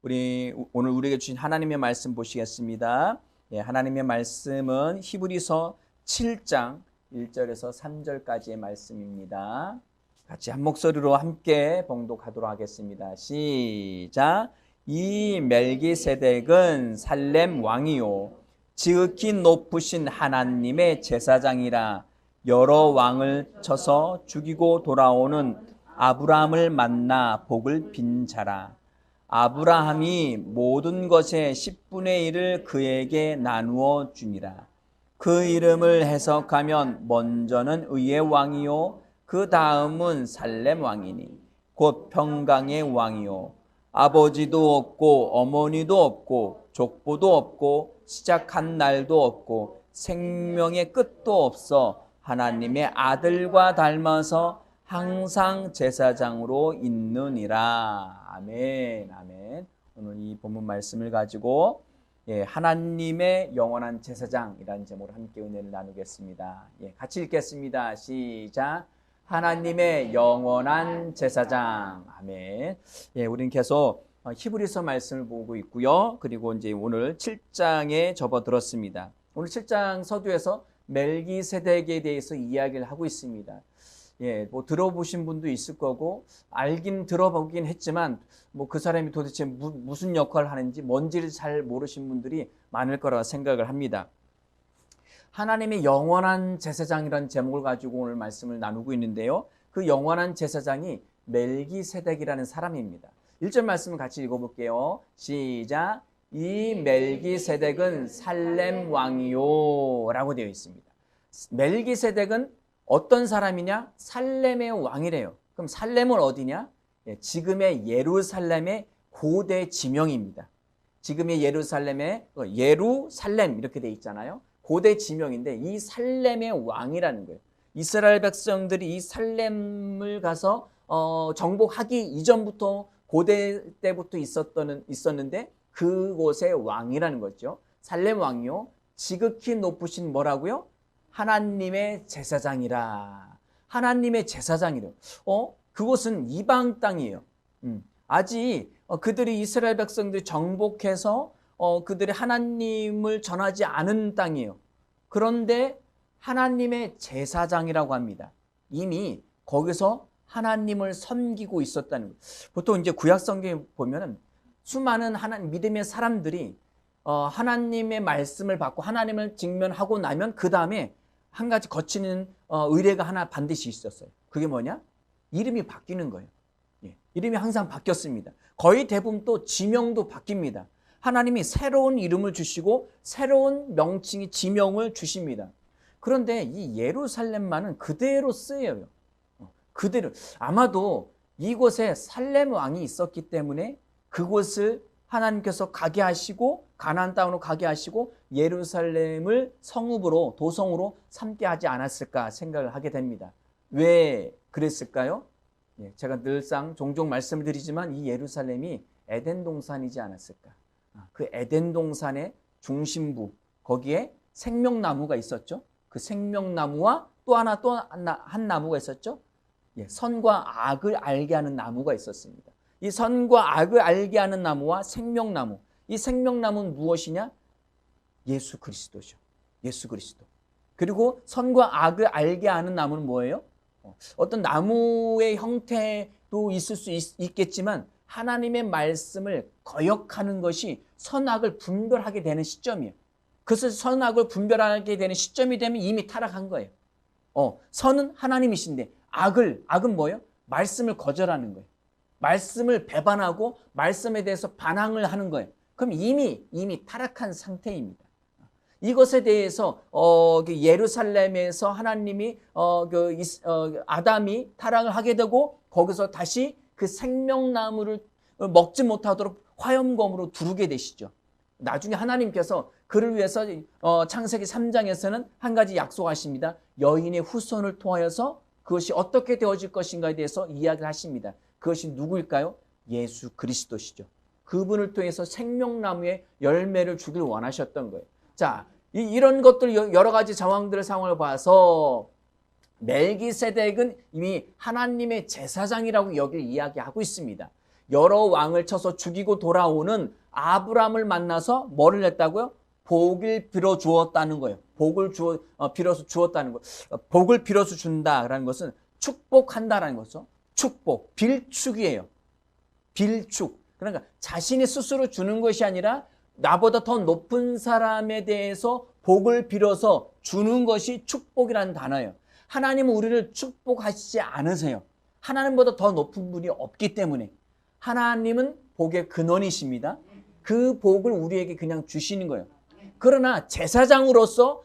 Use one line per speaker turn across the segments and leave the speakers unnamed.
우리 오늘 우리에게 주신 하나님의 말씀 보시겠습니다. 예, 하나님의 말씀은 히브리서 7장 1절에서 3절까지의 말씀입니다. 같이 한 목소리로 함께 봉독하도록 하겠습니다. 시작. 이 멜기세덱은 살렘 왕이요 지극히 높으신 하나님의 제사장이라. 여러 왕을 쳐서 죽이고 돌아오는 아브라함을 만나 복을 빈 자라. 아브라함이 모든 것의 10분의 1을 그에게 나누어 주니라. 그 이름을 해석하면 먼저는 의의 왕이요 그 다음은 살렘 왕이니 곧 평강의 왕이요 아버지도 없고 어머니도 없고 족보도 없고 시작한 날도 없고 생명의 끝도 없어 하나님의 아들과 닮아서 항상 제사장으로 있느니라. 아멘, 아멘. 오늘 이 본문 말씀을 가지고 하나님의 영원한 제사장이라는 제목으로 함께 은혜를 나누겠습니다. 같이 읽겠습니다. 시작. 하나님의 영원한 제사장. 아멘. 우리는 계속 히브리서 말씀을 보고 있고요. 그리고 이제 오늘 7장에 접어들었습니다. 오늘 7장 서두에서 멜기세덱에 대해서 이야기를 하고 있습니다. 뭐 들어보신 분도 있을 거고 들어보긴 했지만 뭐 그 사람이 도대체 무슨 역할을 하는지 뭔지를 잘 모르신 분들이 많을 거라 생각을 합니다. 하나님의 영원한 제사장이라는 제목을 가지고 오늘 말씀을 나누고 있는데요. 그 영원한 제사장이 멜기세덱이라는 사람입니다. 1절 말씀을 같이 읽어볼게요. 시작. 이 멜기세덱은 살렘 왕이요 라고 되어 있습니다. 멜기세덱은 어떤 사람이냐? 살렘의 왕이래요. 그럼 살렘은 어디냐? 지금의 예루살렘의 고대 지명입니다. 지금의 예루살렘의 예루살렘 이렇게 돼 있잖아요. 고대 지명인데 이 살렘의 왕이라는 거예요. 이스라엘 백성들이 이 살렘을 가서 정복하기 이전부터 고대 때부터 있었는데 그곳의 왕이라는 거죠. 살렘 왕이요. 지극히 높으신 뭐라고요? 하나님의 제사장이라. 하나님의 제사장이래요. 그곳은 이방 땅이에요. 아직 그들이 이스라엘 백성들이 정복해서 그들이 하나님을 전하지 않은 땅이에요. 그런데 하나님의 제사장이라고 합니다. 이미 거기서 하나님을 섬기고 있었다는 거예요. 보통 이제 구약 성경에 보면은 수많은 믿음의 사람들이 하나님의 말씀을 받고 하나님을 직면하고 나면 그 다음에 한 가지 거치는 의례가 하나 반드시 있었어요. 그게 뭐냐? 이름이 바뀌는 거예요. 이름이 항상 바뀌었습니다. 거의 대부분 또 지명도 바뀝니다. 하나님이 새로운 이름을 주시고 새로운 명칭이 지명을 주십니다. 그런데 이 예루살렘만은 그대로 쓰여요. 그대로. 아마도 이곳에 살렘 왕이 있었기 때문에 그곳을 하나님께서 가게 하시고 가나안 땅으로 가게 하시고 예루살렘을 성읍으로 도성으로 삼게 하지 않았을까 생각을 하게 됩니다. 왜 그랬을까요? 제가 늘상 종종 말씀을 드리지만 이 예루살렘이 에덴 동산이지 않았을까. 그 에덴 동산의 중심부 거기에 생명나무가 있었죠. 그 생명나무와 또 한 나무가 있었죠. 선과 악을 알게 하는 나무가 있었습니다. 이 선과 악을 알게 하는 나무와 생명나무. 이 생명나무는 무엇이냐? 예수 그리스도죠. 예수 그리스도. 그리고 선과 악을 알게 하는 나무는 뭐예요? 어떤 나무의 형태도 있을 수 있겠지만 하나님의 말씀을 거역하는 것이 선악을 분별하게 되는 시점이에요. 그래서 선악을 분별하게 되는 시점이 되면 이미 타락한 거예요. 선은 하나님이신데 악은 뭐예요? 말씀을 거절하는 거예요. 말씀을 배반하고 말씀에 대해서 반항을 하는 거예요. 그럼 이미 타락한 상태입니다. 이것에 대해서 예루살렘에서 하나님이 아담이 타락을 하게 되고 거기서 다시 그 생명나무를 먹지 못하도록 화염검으로 두르게 되시죠. 나중에 하나님께서 그를 위해서 창세기 3장에서는 한 가지 약속하십니다. 여인의 후손을 통하여서 그것이 어떻게 되어질 것인가에 대해서 이야기를 하십니다. 그것이 누구일까요? 예수 그리스도시죠. 그분을 통해서 생명나무의 열매를 주길 원하셨던 거예요. 자, 이런 것들 여러 가지 상황을 봐서 멜기세덱은 이미 하나님의 제사장이라고 여길 이야기하고 있습니다. 여러 왕을 쳐서 죽이고 돌아오는 아브라함을 만나서 뭐를 했다고요? 복을 빌어 주었다는 거예요. 빌어서 주었다는 거. 복을 빌어서 준다라는 것은 축복한다라는 거죠. 축복, 빌축이에요. 빌축. 그러니까 자신이 스스로 주는 것이 아니라 나보다 더 높은 사람에 대해서 복을 빌어서 주는 것이 축복이라는 단어예요. 하나님은 우리를 축복하시지 않으세요. 하나님보다 더 높은 분이 없기 때문에. 하나님은 복의 근원이십니다. 그 복을 우리에게 그냥 주시는 거예요. 그러나 제사장으로서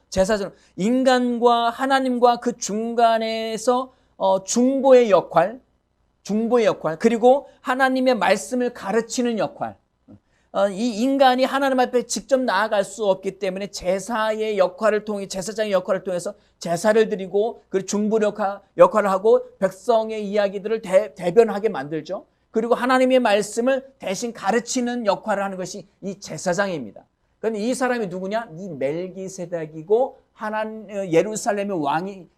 인간과 하나님과 그 중간에서 중보의 역할, 그리고 하나님의 말씀을 가르치는 역할. 이 인간이 하나님 앞에 직접 나아갈 수 없기 때문에 제사장의 역할을 통해서 제사를 드리고 그리고 중보 역할을 하고 백성의 이야기들을 대변하게 만들죠. 그리고 하나님의 말씀을 대신 가르치는 역할을 하는 것이 이 제사장입니다. 그런데 이 사람이 누구냐? 이 멜기세덱이고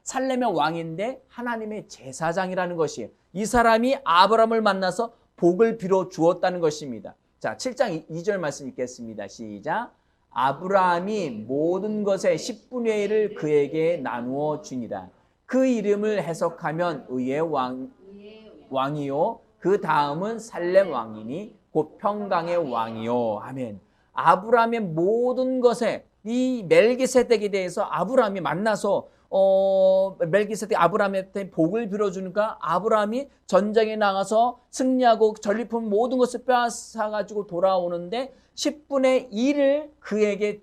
살렘의 왕인데 하나님의 제사장이라는 것이에요. 이 사람이 아브라함을 만나서 복을 빌어 주었다는 것입니다. 자, 7장 2절 말씀 읽겠습니다. 시작. 아브라함이 모든 것의 10분의 1을 그에게 나누어 주니라. 그 이름을 해석하면 의의 왕이요 그 다음은 살렘 왕이니 곧 평강의 왕이요. 아멘. 아브라함의 모든 것에 이 멜기세덱에 대해서 아브라함이 만나서 멜기세덱 아브라함한테 복을 빌어주니까 아브라함이 전쟁에 나가서 승리하고 전리품 모든 것을 빼앗아가지고 돌아오는데 10분의 1을 그에게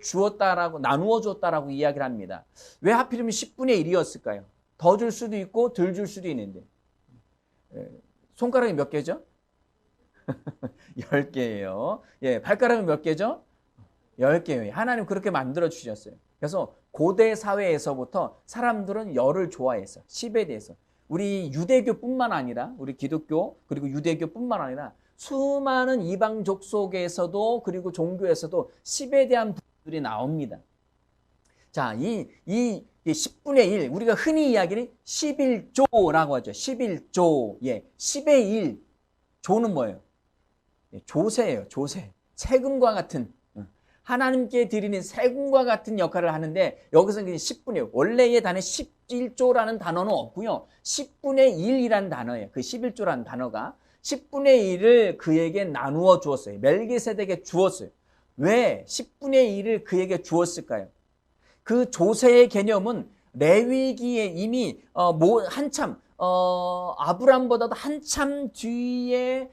나누어 주었다라고 이야기를 합니다. 왜 하필이면 10분의 1이었을까요? 더 줄 수도 있고 덜 줄 수도 있는데. 손가락이 몇 개죠? 10개예요. 예, 발가락은 몇 개죠? 10개예요. 하나님 그렇게 만들어 주셨어요. 그래서 고대 사회에서부터 사람들은 열을 좋아했어요. 10에 대해서. 우리 유대교뿐만 아니라 우리 기독교 그리고 유대교뿐만 아니라 수많은 이방족 속에서도 그리고 종교에서도 10에 대한 부분들이 나옵니다. 자, 이 10분의 1 우리가 흔히 이야기는 11조라고 하죠. 11조. 예. 10의 1. 조는 뭐예요? 조세예요. 조세. 세금과 같은 하나님께 드리는 세금과 같은 역할을 하는데 여기서는 그냥 10분의 1. 원래의 단어 11조라는 단어는 없고요. 10분의 1이라는 단어예요. 그 11조라는 단어가 10분의 1을 그에게 나누어 주었어요. 멜기세덱에게 주었어요. 왜 10분의 1을 그에게 주었을까요? 그 조세의 개념은 레위기에 이미 한참 아브람보다도 한참 뒤에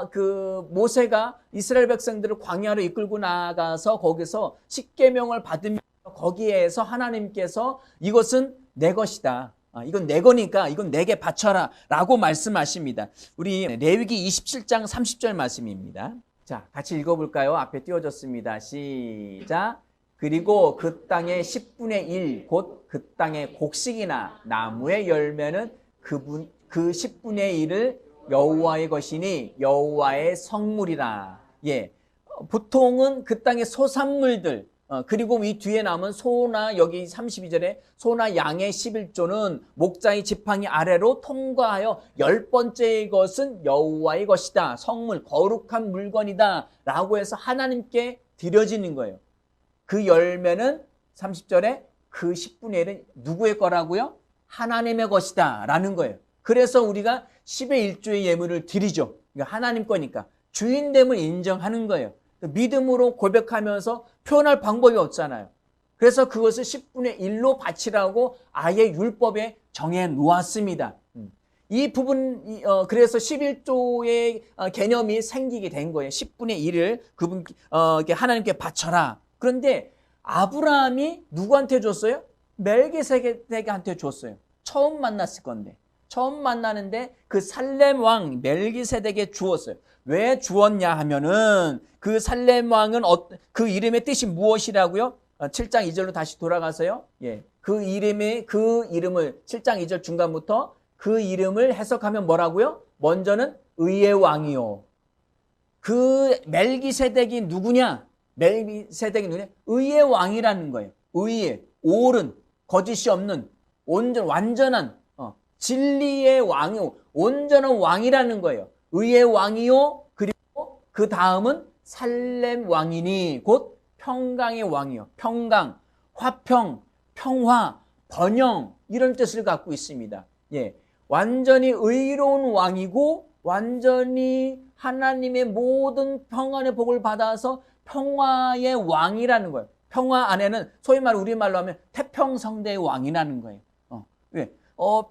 그 모세가 이스라엘 백성들을 광야로 이끌고 나가서 거기서 십계명을 받으면서 거기에서 하나님께서 이것은 내 것이다. 이건 내 거니까 이건 내게 바쳐라 라고 말씀하십니다. 우리 레위기 27장 30절 말씀입니다. 자, 같이 읽어볼까요? 앞에 띄워졌습니다. 시작. 그리고 그 땅의 10분의 1 곧 그 땅의 곡식이나 나무의 열매는 그 10분의 1을 여호와의 것이니 여호와의 성물이라. 예, 보통은 그 땅의 소산물들 그리고 이 뒤에 남은 소나 여기 32절에 소나 양의 11조는 목자의 지팡이 아래로 통과하여 10번째의 것은 여호와의 것이다. 성물 거룩한 물건이다 라고 해서 하나님께 드려지는 거예요. 그 열매는 30절에 그 10분의 1은 누구의 거라고요? 하나님의 것이다 라는 거예요. 그래서 우리가 10의 1조의 예물을 드리죠. 그러니까 하나님 거니까 주인됨을 인정하는 거예요. 믿음으로 고백하면서 표현할 방법이 없잖아요. 그래서 그것을 10분의 1로 바치라고 아예 율법에 정해 놓았습니다. 이 부분 그래서 11조의 개념이 생기게 된 거예요. 10분의 1을 하나님께 바쳐라. 그런데 아브라함이 누구한테 줬어요? 멜기세덱한테 줬어요. 처음 만났을 건데. 처음 만나는데 그 살렘 왕 멜기세덱에 주었어요. 왜 주었냐 하면은 그 살렘 왕은 그 이름의 뜻이 무엇이라고요? 7장 2절로 다시 돌아가서요. 예. 그 이름을 7장 2절 중간부터 그 이름을 해석하면 뭐라고요? 먼저는 의의 왕이요. 그 멜기세덱이 누구냐? 의의 왕이라는 거예요. 의의, 옳은, 거짓이 없는, 완전한 진리의 왕이 온전한 왕이라는 거예요. 의의 왕이요 그리고 그 다음은 살렘 왕이니 곧 평강의 왕이요. 평강, 화평, 평화, 번영 이런 뜻을 갖고 있습니다. 예, 완전히 의로운 왕이고 완전히 하나님의 모든 평안의 복을 받아서 평화의 왕이라는 거예요. 평화 안에는 소위 말 우리말로 하면 태평성대의 왕이라는 거예요. 왜?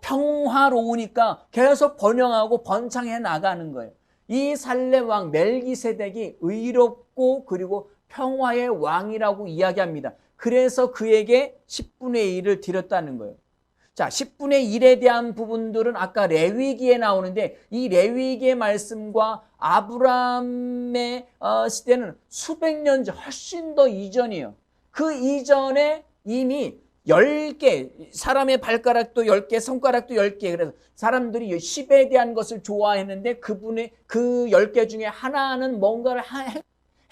평화로우니까 계속 번영하고 번창해 나가는 거예요. 이 살렘 왕 멜기세덱이 의롭고 그리고 평화의 왕이라고 이야기합니다. 그래서 그에게 10분의 1을 드렸다는 거예요. 자, 10분의 1에 대한 부분들은 아까 레위기에 나오는데 이 레위기의 말씀과 아브라함의 시대는 수백 년 전, 훨씬 더 이전이에요. 그 이전에 이미 10개, 사람의 발가락도 10개, 손가락도 10개. 그래서 사람들이 10에 대한 것을 좋아했는데 그분의 그 10개 중에 하나는 뭔가를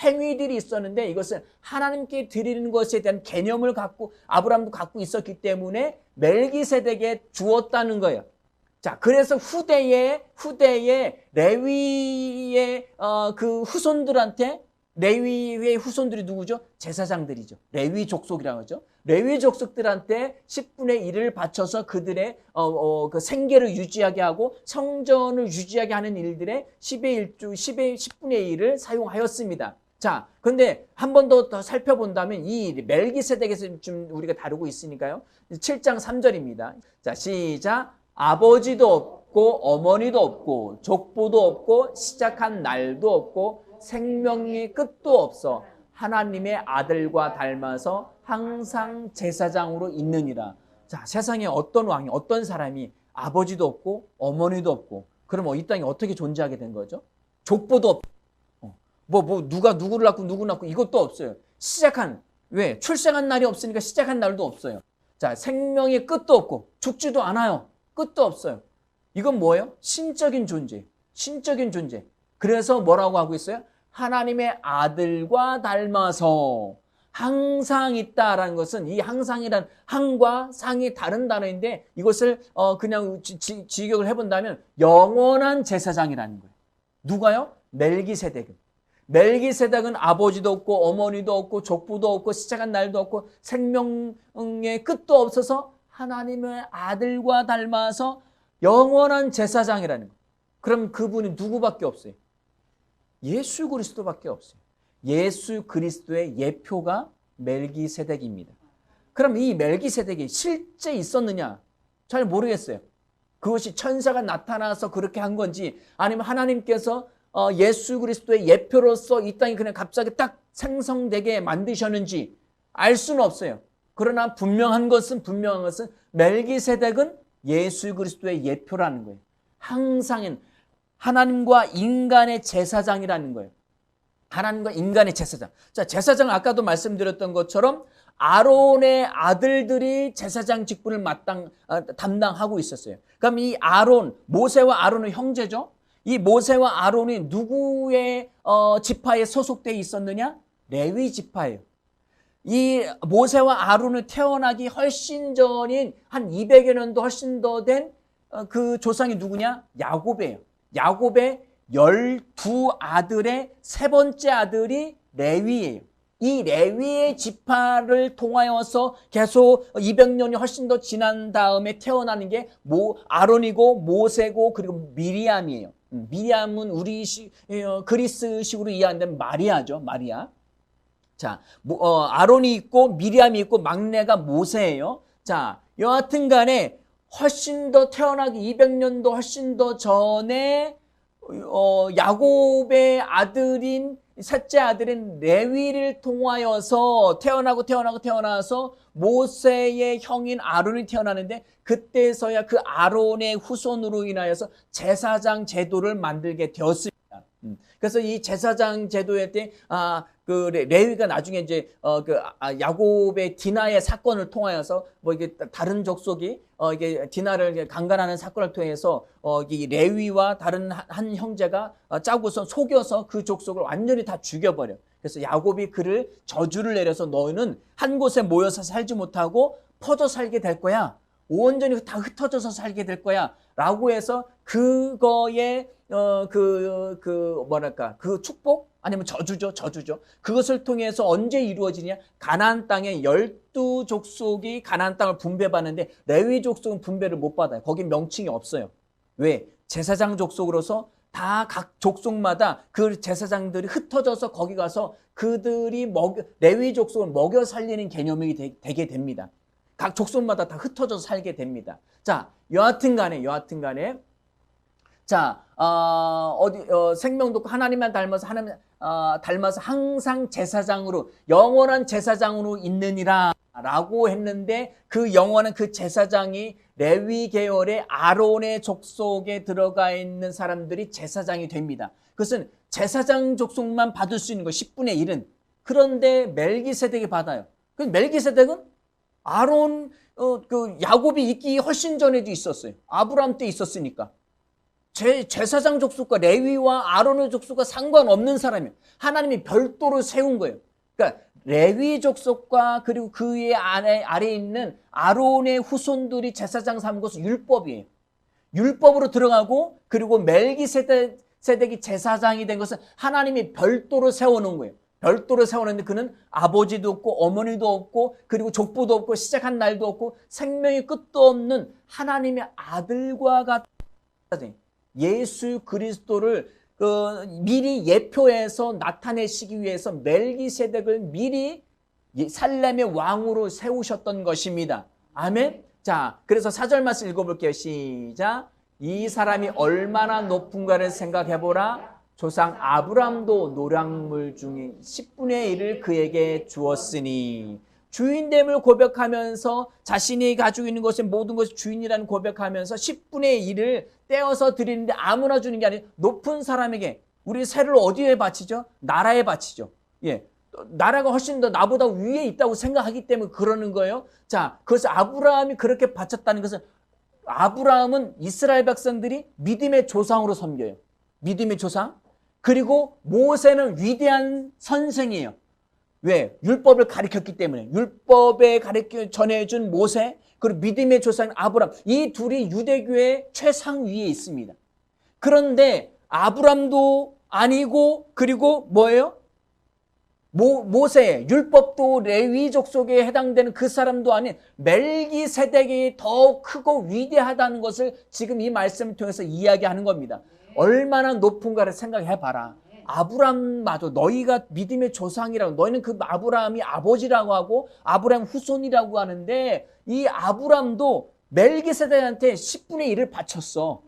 행위들이 있었는데 이것은 하나님께 드리는 것에 대한 개념을 갖고 아브라함도 갖고 있었기 때문에 멜기세덱에 주었다는 거예요. 자, 그래서 후대에 레위의 그 후손들한테 레위의 후손들이 누구죠? 제사장들이죠. 레위 족속이라고 하죠. 레위 족속들한테 10분의 1을 바쳐서 그들의 그 생계를 유지하게 하고 성전을 유지하게 하는 일들에 10분의 1을 사용하였습니다. 자, 근데 한 번 더 살펴본다면 이 멜기세덱에서 좀 우리가 다루고 있으니까요. 7장 3절입니다. 자, 시작. 아버지도 없고 어머니도 없고 족보도 없고 시작한 날도 없고 생명의 끝도 없어 하나님의 아들과 닮아서 항상 제사장으로 있느니라. 자, 세상에 어떤 왕이 어떤 사람이 아버지도 없고 어머니도 없고 그럼 이 땅에 어떻게 존재하게 된 거죠? 족보도 없고 누가 누구를 낳고 누구 낳고 이것도 없어요. 왜? 출생한 날이 없으니까 시작한 날도 없어요. 자, 생명의 끝도 없고 죽지도 않아요. 끝도 없어요. 이건 뭐예요? 신적인 존재. 신적인 존재. 그래서 뭐라고 하고 있어요? 하나님의 아들과 닮아서 항상 있다라는 것은 이 항상이란 항과 상이 다른 단어인데 이것을 그냥 직역을 해본다면 영원한 제사장이라는 거예요. 누가요? 멜기세덱은. 멜기세덱은 아버지도 없고 어머니도 없고 족부도 없고 시작한 날도 없고 생명의 끝도 없어서 하나님의 아들과 닮아서 영원한 제사장이라는 거예요. 그럼 그분이 누구밖에 없어요? 예수 그리스도밖에 없어요. 예수 그리스도의 예표가 멜기세덱입니다. 그럼 이 멜기세덱이 실제 있었느냐? 잘 모르겠어요. 그것이 천사가 나타나서 그렇게 한 건지 아니면 하나님께서 예수 그리스도의 예표로서 이 땅이 그냥 갑자기 딱 생성되게 만드셨는지 알 수는 없어요. 그러나 분명한 것은 멜기세덱은 예수 그리스도의 예표라는 거예요. 항상은 하나님과 인간의 제사장이라는 거예요. 하나님과 인간의 제사장. 자, 제사장 아까도 말씀드렸던 것처럼 아론의 아들들이 제사장 직분을 담당하고 있었어요. 그럼 이 모세와 아론은 형제죠. 이 모세와 아론이 누구의 지파에 소속되어 있었느냐? 레위 지파예요. 이 모세와 아론은 태어나기 훨씬 전인 한 200여 년도 훨씬 더 된 그 조상이 누구냐? 야곱이에요. 야곱의 12아들의 세 번째 아들이 레위예요. 이 레위의 지파를 통하여서 계속 200년이 훨씬 더 지난 다음에 태어나는 게 아론이고 모세고 그리고 미리암이에요. 미리암은 그리스식으로 이해한다면 마리아죠. 마리아. 자, 아론이 있고 미리암이 있고 막내가 모세예요. 자, 여하튼 간에 훨씬 더 태어나기 200년도 훨씬 더 전에 야곱의 아들인 셋째 아들인 레위를 통하여서 태어나서 모세의 형인 아론이 태어나는데 그때서야 그 아론의 후손으로 인하여서 제사장 제도를 만들게 되었습니다. 그래서 이 제사장 제도에 때 그 레위가 나중에 이제 야곱의 디나의 사건을 통하여서 이게 다른 족속이 이게 디나를 강간하는 사건을 통해서 이 레위와 다른 한 형제가 짜고서 속여서 그 족속을 완전히 다 죽여버려. 그래서 야곱이 그를 저주를 내려서 너희는 한 곳에 모여서 살지 못하고 퍼져 살게 될 거야. 온전히 다 흩어져서 살게 될 거야 라고 해서 그거에 그 축복 아니면 저주죠. 그것을 통해서 언제 이루어지냐? 가나안 땅에 12족속이 가나안 땅을 분배받는데 레위 족속은 분배를 못 받아요. 거기 명칭이 없어요. 왜? 제사장 족속으로서 다 각 족속마다 그 제사장들이 흩어져서 거기 가서 그들이 레위 족속을 먹여 살리는 개념이 되게 됩니다. 각 족속마다 다 흩어져서 살게 됩니다. 자, 여하튼 간에 자, 생명도 하나님만 닮아서 항상 제사장으로 영원한 제사장으로 있느니라 라고 했는데 그 영원한 그 제사장이 레위 계열의 아론의 족속에 들어가 있는 사람들이 제사장이 됩니다. 그것은 제사장 족속만 받을 수 있는 거 10분의 1은. 그런데 멜기세덱이 받아요. 그 멜기세덱은 아론 야곱이 있기 훨씬 전에도 있었어요. 아브라함 때 있었으니까. 제사장 족속과 레위와 아론의 족속과 상관없는 사람이에요. 하나님이 별도로 세운 거예요. 그러니까 레위 족속과 그리고 그 위에 아래에 있는 아론의 후손들이 제사장 삼은 것은 율법이에요. 율법으로 들어가고 그리고 멜기세덱이 제사장이 된 것은 하나님이 별도로 세워놓은 거예요. 별도로 세워놨는데 그는 아버지도 없고 어머니도 없고 그리고 족보도 없고 시작한 날도 없고 생명의 끝도 없는 하나님의 아들과 같은 예수 그리스도를 미리 예표해서 나타내시기 위해서 멜기세덱을 미리 살렘의 왕으로 세우셨던 것입니다. 아멘. 자, 그래서 4절 말씀 읽어볼게요. 시작. 이 사람이 얼마나 높은가를 생각해보라. 조상 아브람도 노량물 중에 10분의 1을 그에게 주었으니. 주인됨을 고백하면서 자신이 가지고 있는 것의 모든 것이 주인이라는 고백하면서 10분의 1을 떼어서 드리는데 아무나 주는 게 아니라 높은 사람에게. 우리 세를 어디에 바치죠? 나라에 바치죠. 예, 나라가 훨씬 더 나보다 위에 있다고 생각하기 때문에 그러는 거예요. 자, 그래서 아브라함이 그렇게 바쳤다는 것은 아브라함은 이스라엘 백성들이 믿음의 조상으로 섬겨요. 믿음의 조상. 그리고 모세는 위대한 선생이에요. 왜? 율법을 가르쳤기 때문에. 율법에 전해준 모세, 그리고 믿음의 조상 아브람, 이 둘이 유대교의 최상위에 있습니다. 그런데 아브람도 아니고 그리고 뭐예요? 모세, 율법도 레위 족속에 해당되는 그 사람도 아닌 멜기세덱이 더 크고 위대하다는 것을 지금 이 말씀을 통해서 이야기하는 겁니다. 얼마나 높은가를 생각해봐라. 아브람마저 너희가 믿음의 조상이라고, 너희는 그 아브라함이 아버지라고 하고 아브라함 후손이라고 하는데 이 아브람도 멜기세덱한테 10분의 1을 바쳤어.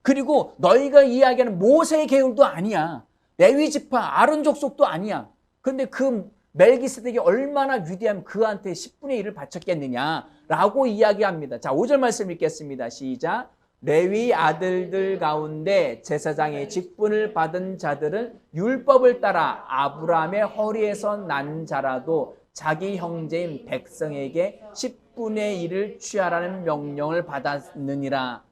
그리고 너희가 이야기하는 모세의 계율도 아니야. 레위 지파 아론 족속도 아니야. 근데 그 멜기세덱이 얼마나 위대하면 그한테 10분의 1을 바쳤겠느냐라고 이야기합니다. 자, 5절 말씀 읽겠습니다. 시작. 레위 아들들 가운데 제사장의 직분을 받은 자들은 율법을 따라 아브라함의 허리에서 난 자라도 자기 형제인 백성에게 10분의 1을 취하라는 명령을 받았으나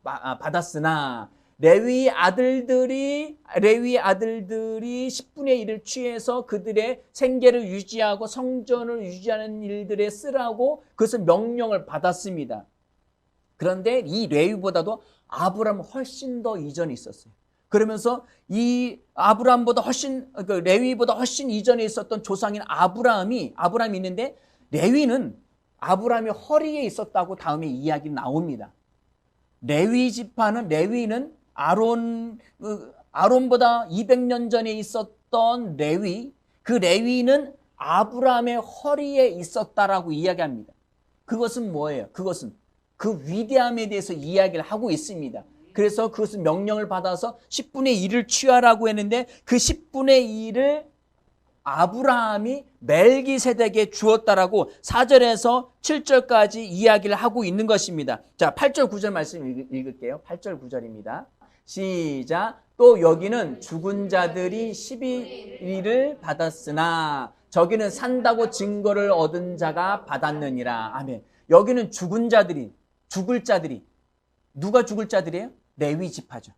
레위 아들들이 10분의 1을 취해서 그들의 생계를 유지하고 성전을 유지하는 일들에 쓰라고 그것을 명령을 받았습니다. 그런데 이 레위보다도 아브라함은 훨씬 더 이전에 있었어요. 그러면서 이 아브라함보다 레위보다 훨씬 이전에 있었던 조상인 아브라함이 있는데 레위는 아브라함의 허리에 있었다고 다음에 이야기 나옵니다. 레위는 아론보다 200년 전에 있었던 그 레위는 아브라함의 허리에 있었다라고 이야기합니다. 그것은 뭐예요? 그것은 그 위대함에 대해서 이야기를 하고 있습니다. 그래서 그것은 명령을 받아서 10분의 1을 취하라고 했는데 그 10분의 1을 아브라함이 멜기세덱에게 주었다라고 4절에서 7절까지 이야기를 하고 있는 것입니다. 자, 8절 9절 말씀 읽을게요. 8절 9절입니다. 시작. 또 여기는 죽은 자들이 11일을 받았으나 저기는 산다고 증거를 얻은 자가 받았느니라. 아멘. 여기는 죽을 자들이 누가 죽을 자들이에요? 레위 지파죠.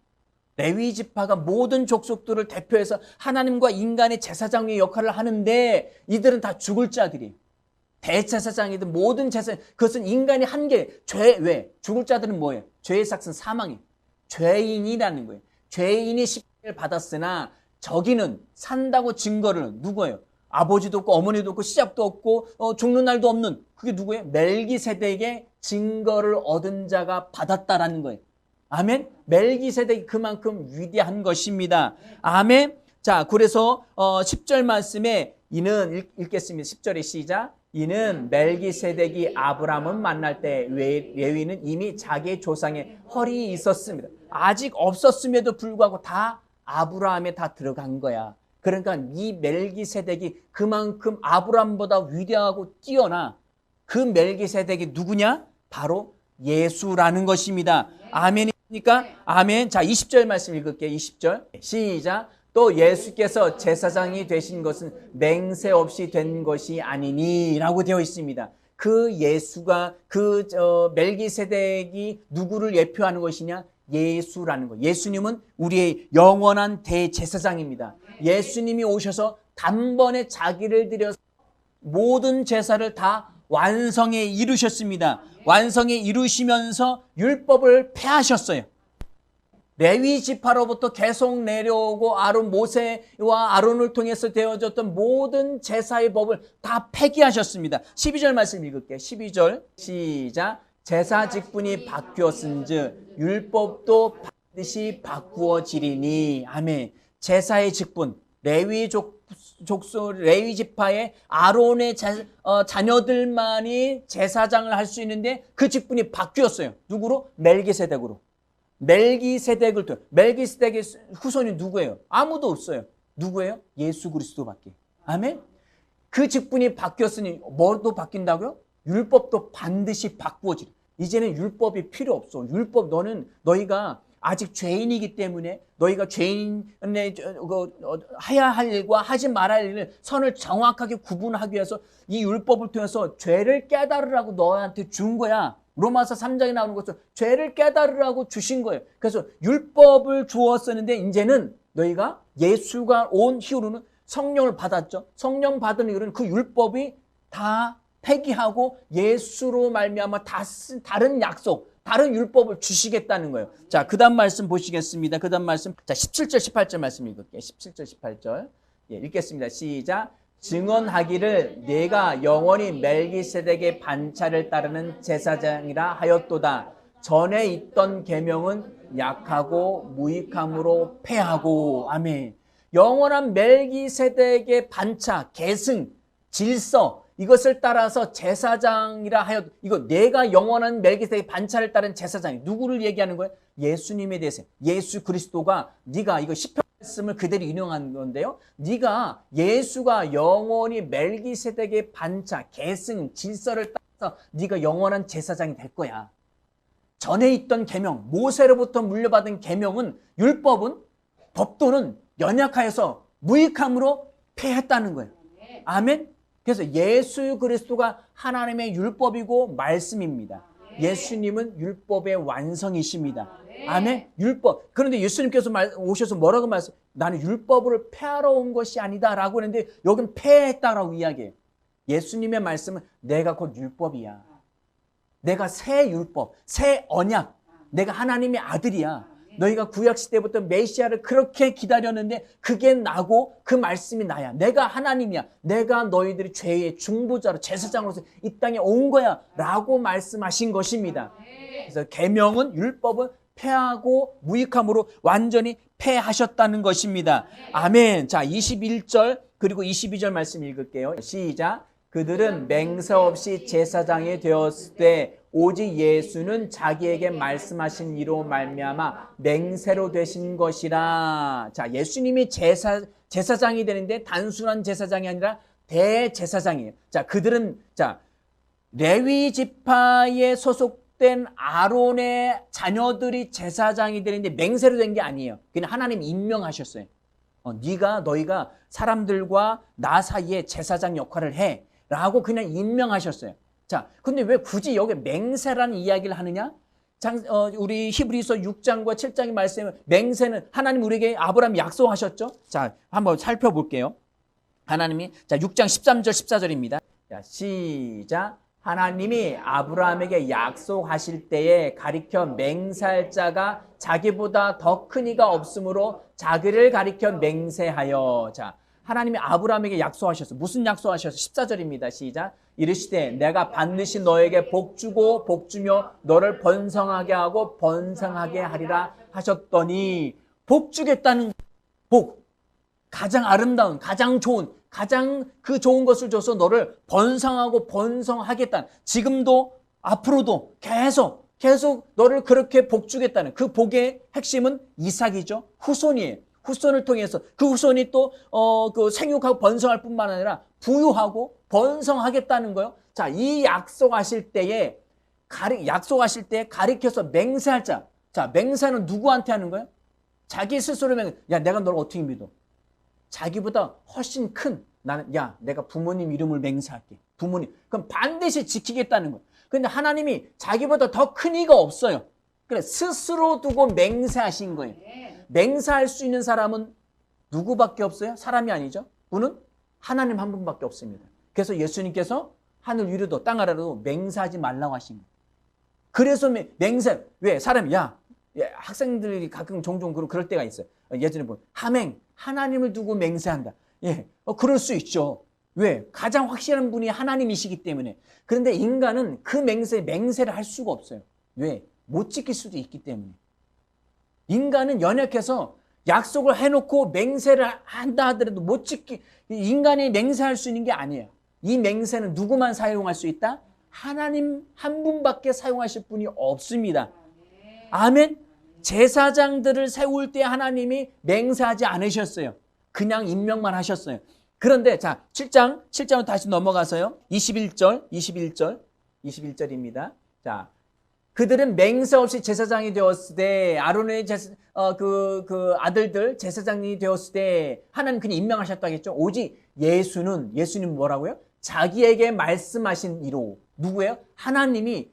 레위 지파가 모든 족속들을 대표해서 하나님과 인간의 제사장의 역할을 하는데 이들은 다 죽을 자들이에요. 대제사장이든 모든 제사, 그것은 인간이 한 게, 왜? 죽을 자들은 뭐예요? 죄의 삭은 사망이에요. 죄인이라는 거예요. 죄인이 십자가를 받았으나 저기는 산다고 증거를 누구예요? 아버지도 없고 어머니도 없고 시작도 없고 죽는 날도 없는, 그게 누구예요? 멜기세덱의 증거를 얻은 자가 받았다라는 거예요. 아멘. 멜기세덱이 그만큼 위대한 것입니다. 아멘. 자, 그래서 10절 말씀에 이는 읽겠습니다. 10절의 시작. 이는 멜기세덱이 아브라함을 만날 때 레위는 이미 자기의 조상의 헐이 있었습니다. 아직 없었음에도 불구하고 다 아브라함에 다 들어간 거야. 그러니까 이 멜기세덱이 그만큼 아브라함보다 위대하고 뛰어나. 그 멜기세덱이 누구냐? 바로 예수라는 것입니다. 아멘입니까? 아멘. 자, 20절 말씀 읽을게요. 20절 시작. 또 예수께서 제사장이 되신 것은 맹세 없이 된 것이 아니니 라고 되어 있습니다. 그 예수가, 멜기세덱이 누구를 예표하는 것이냐? 예수라는 거. 예수님은 우리의 영원한 대제사장입니다. 예수님이 오셔서 단번에 자기를 들여서 모든 제사를 다 완성해 이루셨습니다. 완성해 이루시면서 율법을 폐하셨어요. 레위 지파로부터 계속 내려오고 모세와 아론을 통해서 되어졌던 모든 제사의 법을 다 폐기하셨습니다. 12절 말씀 읽을게요. 12절 시작. 제사 직분이 바뀌었은즉 율법도 반드시 바꾸어지리니. 아멘. 제사의 직분, 레위 지파의 아론의 자녀들만이 제사장을 할 수 있는데 그 직분이 바뀌었어요. 누구로? 멜기세덱으로. 멜기세덱을 통해. 멜기세덱의 후손이 누구예요? 아무도 없어요. 누구예요? 예수 그리스도밖에. 아멘. 그 직분이 바뀌었으니 뭐도 바뀐다고요? 율법도 반드시 바꾸어지리. 이제는 율법이 필요 없어. 율법, 너희가 아직 죄인이기 때문에 너희가 죄인의 해야 할 일과 하지 말아야 할 일을 선을 정확하게 구분하기 위해서 이 율법을 통해서 죄를 깨달으라고 너한테 준 거야. 로마서 3장에 나오는 것처럼 죄를 깨달으라고 주신 거예요. 그래서 율법을 주었었는데 이제는 너희가 예수가 온 이후로는 성령을 받았죠. 성령 받은 이후로는 그 율법이 다 폐기하고 예수로 말미암아 다른 약속, 다른 율법을 주시겠다는 거예요. 자, 그 다음 말씀 보시겠습니다. 그 다음 말씀. 자, 17절, 18절 말씀 읽을게요. 17절, 18절. 예, 읽겠습니다. 시작. 증언하기를 내가 영원히 멜기세덱의 반차를 따르는 제사장이라 하였도다. 전에 있던 계명은 약하고 무익함으로 폐하고. 아멘. 영원한 멜기세덱의 반차, 계승, 질서, 이것을 따라서 제사장이라 하여, 이거 내가 영원한 멜기세덱의 반차를 따른 제사장이 누구를 얘기하는 거예요? 예수님에 대해서. 예수 그리스도가, 네가 이거 시편 말씀을 그대로 인용한 건데요. 네가 예수가 영원히 멜기세덱의 반차, 계승, 질서를 따라서 네가 영원한 제사장이 될 거야. 전에 있던 계명, 모세로부터 물려받은 계명은, 율법은, 법도는 연약하여서 무익함으로 폐했다는 거예요. 아멘. 그래서 예수 그리스도가 하나님의 율법이고 말씀입니다. 예수님은 율법의 완성이십니다. 아멘. 율법. 그런데 예수님께서 오셔서 뭐라고 말씀? 나는 율법을 폐하러 온 것이 아니다라고 했는데 여긴 폐했다라고 이야기해요. 예수님의 말씀은 내가 곧 율법이야. 내가 새 율법, 새 언약. 내가 하나님의 아들이야. 너희가 구약시대부터 메시아를 그렇게 기다렸는데 그게 나고 그 말씀이 나야. 내가 하나님이야. 내가 너희들이 죄의 중보자로 제사장으로서 이 땅에 온 거야 라고 말씀하신 것입니다. 그래서 계명은, 율법은 폐하고 무익함으로 완전히 폐하셨다는 것입니다. 아멘. 자, 21절 그리고 22절 말씀 읽을게요. 시작. 그들은 맹세 없이 제사장이 되었을 때 오직 예수는 자기에게 말씀하신 이로 말미암아 맹세로 되신 것이라. 자, 예수님이 제사장이 되는데 단순한 제사장이 아니라 대제사장이에요. 자, 그들은 레위 지파에 소속된 아론의 자녀들이 제사장이 되는데 맹세로 된 게 아니에요. 그냥 하나님이 임명하셨어요. 너희가 사람들과 나 사이에 제사장 역할을 해 라고 그냥 임명하셨어요. 자, 근데 왜 굳이 여기 맹세라는 이야기를 하느냐? 우리 히브리서 6장과 7장의 말씀은 맹세는 하나님 우리에게 아브라함 약속하셨죠? 자, 한번 살펴볼게요. 하나님이, 자, 6장 13절, 14절입니다. 자, 시작. 하나님이 아브라함에게 약속하실 때에 가리켜 맹세할 자가 자기보다 더 큰 이가 없으므로 자기를 가리켜 맹세하여. 자, 하나님이 아브라함에게 약속하셨어. 무슨 약속하셨어? 14절입니다. 시작. 이르시되 내가 반드시 너에게 복 주고 복 주며 너를 번성하게 하고 번성하게 하리라 하셨더니, 복 주겠다는 복, 가장 아름다운, 가장 좋은, 가장 그 좋은 것을 줘서 너를 번성하고 번성하겠다는, 지금도 앞으로도 계속 너를 그렇게 복 주겠다는 그 복의 핵심은 이삭이죠. 후손이에요. 후손을 통해서 그 후손이 또 그 생육하고 번성할 뿐만 아니라 부유하고 번성하겠다는 거예요. 자, 이 약속하실 때에 가리켜서 맹세할 자. 자, 맹세는 누구한테 하는 거예요? 자기 스스로 야, 내가 너를 어떻게 믿어? 자기보다 훨씬 큰 나는, 야, 내가 부모님 이름을 맹세할게. 부모님. 그럼 반드시 지키겠다는 거예요. 근데 하나님이 자기보다 더 큰 이가 없어요. 그래, 스스로 두고 맹세하신 거예요. 맹세할 수 있는 사람은 누구밖에 없어요? 사람이 아니죠. 그는 하나님 한 분밖에 없습니다. 그래서 예수님께서 하늘 위로도 땅 아래로도 맹세하지 말라고 하신 거예요. 그래서 맹세, 왜? 사람이, 학생들이 가끔 종종 그럴 때가 있어요. 예전에 보면 함행, 하나님을 두고 맹세한다. 그럴 수 있죠. 왜? 가장 확실한 분이 하나님이시기 때문에. 그런데 인간은 그 맹세를 할 수가 없어요. 왜? 못 지킬 수도 있기 때문에. 인간은 연약해서 약속을 해놓고 맹세를 한다 하더라도 인간이 맹세할 수 있는 게 아니에요. 이 맹세는 누구만 사용할 수 있다? 하나님 한 분밖에 사용하실 분이 없습니다. 아멘. 제사장들을 세울 때 하나님이 맹세하지 않으셨어요. 그냥 임명만 하셨어요. 그런데 자, 7장으로 다시 넘어가서요. 21절입니다. 자, 그들은 맹세 없이 제사장이 되었을 때, 아론의 그 아들들 제사장이 되었을 때 하나님 그냥 임명하셨다겠죠. 오직 예수님 뭐라고요? 자기에게 말씀하신 이로. 누구예요? 하나님이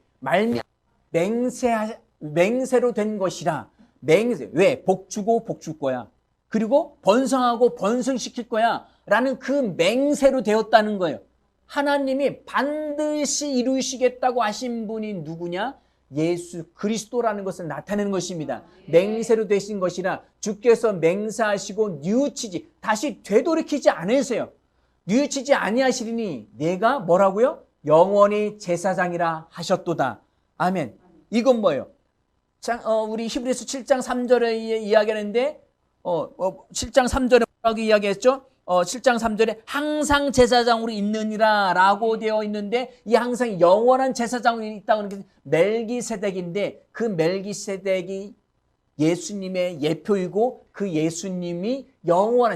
맹세로 된 것이라. 왜? 복 주고 복 줄 거야. 그리고 번성하고 번성시킬 거야. 라는 그 맹세로 되었다는 거예요. 하나님이 반드시 이루시겠다고 하신 분이 누구냐? 예수 그리스도라는 것을 나타내는 것입니다. 맹세로 되신 것이라 주께서 맹세하시고 뉘우치지, 다시 되돌이키지 않으세요. 뉘우치지 아니하시리니 내가 뭐라고요? 영원히 제사장이라 하셨도다. 아멘. 이건 뭐예요? 우리 히브리서 7장 3절에 이야기하는데 7장 3절에 뭐라고 이야기했죠? 7장 3절에 항상 제사장으로 있느니라 라고 되어 있는데, 이 항상 영원한 제사장으로 있다고 하는 게 멜기세덱인데, 그 멜기세덱이 예수님의 예표이고 그 예수님이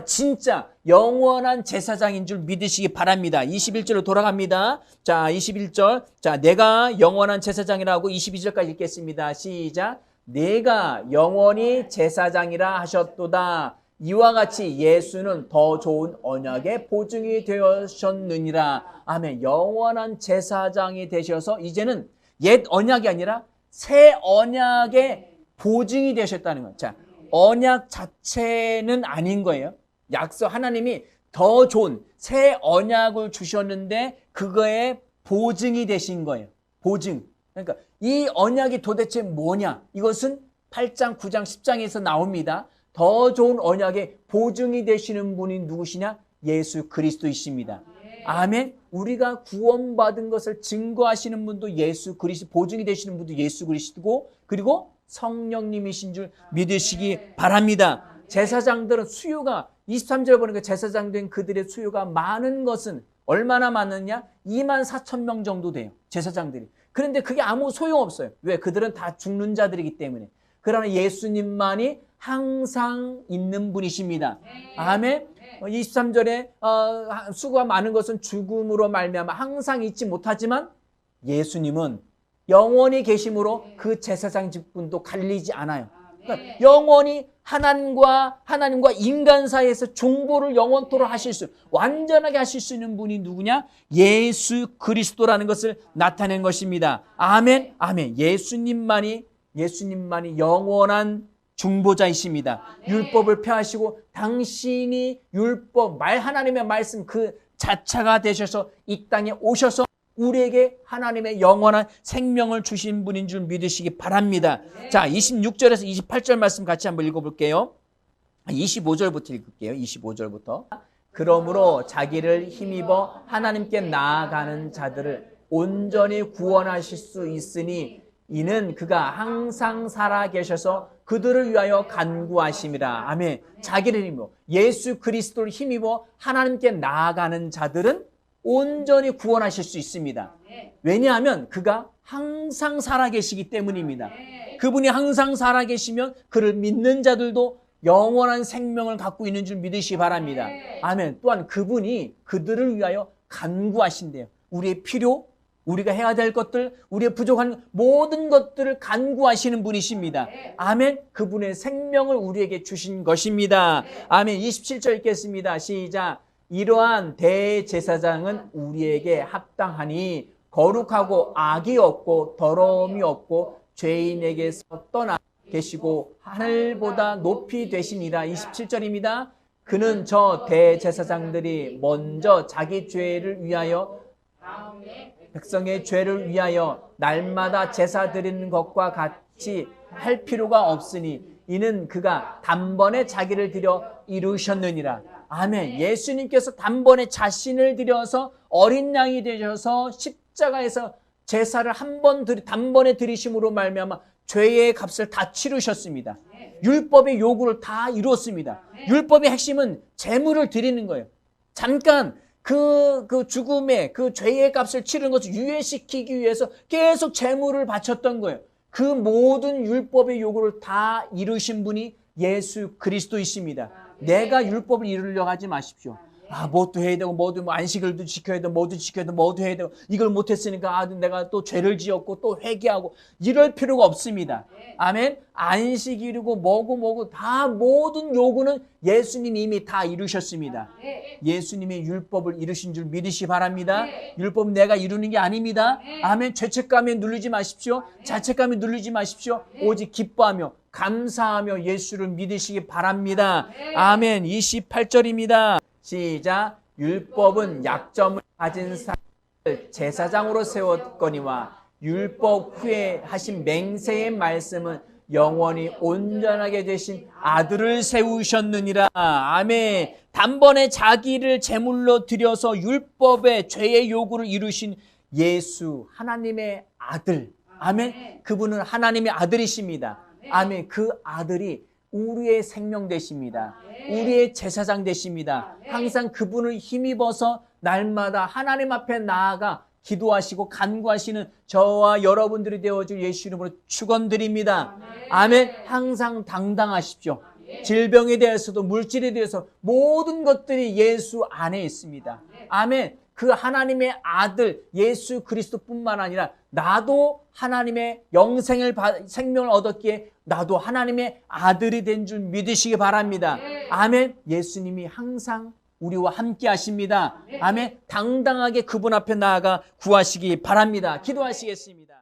진짜 영원한 제사장인 줄 믿으시기 바랍니다. 21절로 돌아갑니다. 자, 21절. 자, 내가 영원한 제사장이라고 22절까지 읽겠습니다. 시작. 내가 영원히 제사장이라 하셨도다. 이와 같이 예수는 더 좋은 언약의 보증이 되셨느니라. 아멘. 영원한 제사장이 되셔서 이제는 옛 언약이 아니라 새 언약의 보증이 되셨다는 거예요. 자, 언약 자체는 아닌 거예요. 하나님이 더 좋은 새 언약을 주셨는데 그거의 보증이 되신 거예요. 보증. 그러니까 이 언약이 도대체 뭐냐? 이것은 8장, 9장, 10장에서 나옵니다. 더 좋은 언약의 보증이 되시는 분이 누구시냐? 예수 그리스도이십니다. 아멘. 우리가 구원받은 것을 증거하시는 분도 예수 그리스도, 보증이 되시는 분도 예수 그리스도고, 그리고 성령님이신 줄 믿으시기 바랍니다. 제사장들은 수요가 23절에 보니까 제사장 된 그들의 수요가 많은 것은 얼마나 많느냐? 24,000명 정도 돼요. 제사장들이. 그런데 그게 아무 소용없어요. 왜? 그들은 다 죽는 자들이기 때문에. 그러나 예수님만이 항상 있는 분이십니다. 아멘. 23절에 수고가 많은 것은 죽음으로 말미암아 항상 있지 못하지만 예수님은 영원히 계심으로 그 제사장 직분도 갈리지 않아요. 그러니까 영원히 하나님과 인간 사이에서 중보를 영원토록 완전하게 하실 수 있는 분이 누구냐? 예수 그리스도라는 것을 나타낸 것입니다. 아멘. 아멘. 예수님만이 영원한 중보자이십니다. 율법을 폐하시고 당신이 하나님의 말씀, 그 자차가 되셔서 이 땅에 오셔서 우리에게 하나님의 영원한 생명을 주신 분인 줄 믿으시기 바랍니다. 자, 26절에서 28절 말씀 같이 한번 읽어볼게요. 25절부터 읽을게요. 25절부터. 그러므로 자기를 힘입어 하나님께 나아가는 자들을 온전히 구원하실 수 있으니 이는 그가 항상 살아계셔서 그들을 위하여 간구하심이라. 아멘. 자기를 힘입어 예수 그리스도를 힘입어 하나님께 나아가는 자들은 온전히 구원하실 수 있습니다. 왜냐하면 그가 항상 살아계시기 때문입니다. 그분이 항상 살아계시면 그를 믿는 자들도 영원한 생명을 갖고 있는 줄 믿으시기 바랍니다. 아멘. 또한 그분이 그들을 위하여 간구하신대요. 우리의 필요, 우리가 해야 될 것들, 우리의 부족한 모든 것들을 간구하시는 분이십니다. 아멘. 그분의 생명을 우리에게 주신 것입니다. 아멘. 27절 읽겠습니다. 시작. 이러한 대제사장은 우리에게 합당하니 거룩하고 악이 없고 더러움이 없고 죄인에게서 떠나 계시고 하늘보다 높이 되시니라. 27절입니다. 그는 저 대제사장들이 먼저 자기 죄를 위하여 백성의 죄를 위하여 날마다 제사 드리는 것과 같이 할 필요가 없으니 이는 그가 단번에 자기를 드려 이루셨느니라. 아멘. 예수님께서 단번에 자신을 드려서 어린 양이 되셔서 십자가에서 제사를 단번에 드리심으로 말미암아 죄의 값을 다 치르셨습니다. 율법의 요구를 다 이뤘습니다. 율법의 핵심은 제물을 드리는 거예요. 잠깐 그 죽음의 그 죄의 값을 치르는 것을 유예시키기 위해서 계속 제물을 바쳤던 거예요. 그 모든 율법의 요구를 다 이루신 분이 예수 그리스도이십니다. 내가 율법을 이루려고 하지 마십시오. 뭐도 해야 되고, 뭐도 안식일도 지켜야 되고, 뭐도 지켜야 되고, 뭐도 해야 되고, 이걸 못했으니까 내가 또 죄를 지었고 또 회개하고 이럴 필요가 없습니다. 아멘. 안식일이고 뭐고 다 모든 요구는 예수님이 이미 다 이루셨습니다. 예수님이 율법을 이루신 줄 믿으시 바랍니다. 율법은 내가 이루는 게 아닙니다. 아멘. 죄책감에 누르지 마십시오. 자책감에 누르지 마십시오. 오직 기뻐하며 감사하며 예수를 믿으시기 바랍니다. 아멘. 28절입니다. 시작. 율법은 약점을 가진 사람을 제사장으로 세웠거니와 율법 후에 하신 맹세의 말씀은 영원히 온전하게 되신 아들을 세우셨느니라. 아멘. 단번에 자기를 제물로 드려서 율법의 죄의 요구를 이루신 예수 하나님의 아들. 아멘. 그분은 하나님의 아들이십니다. 아멘. 그 아들이 우리의 생명 되십니다. 우리의 제사장 되십니다. 항상 그분을 힘입어서 날마다 하나님 앞에 나아가 기도하시고 간구하시는 저와 여러분들이 되어줄 예수 이름으로 축원드립니다. 아멘. 항상 당당하십시오. 질병에 대해서도 물질에 대해서 모든 것들이 예수 안에 있습니다. 아멘. 그 하나님의 아들 예수 그리스도뿐만 아니라 나도 하나님의 생명을 얻었기에 나도 하나님의 아들이 된 줄 믿으시기 바랍니다. 아멘. 예수님이 항상 우리와 함께 하십니다. 아멘. 당당하게 그분 앞에 나아가 구하시기 바랍니다. 기도하시겠습니다.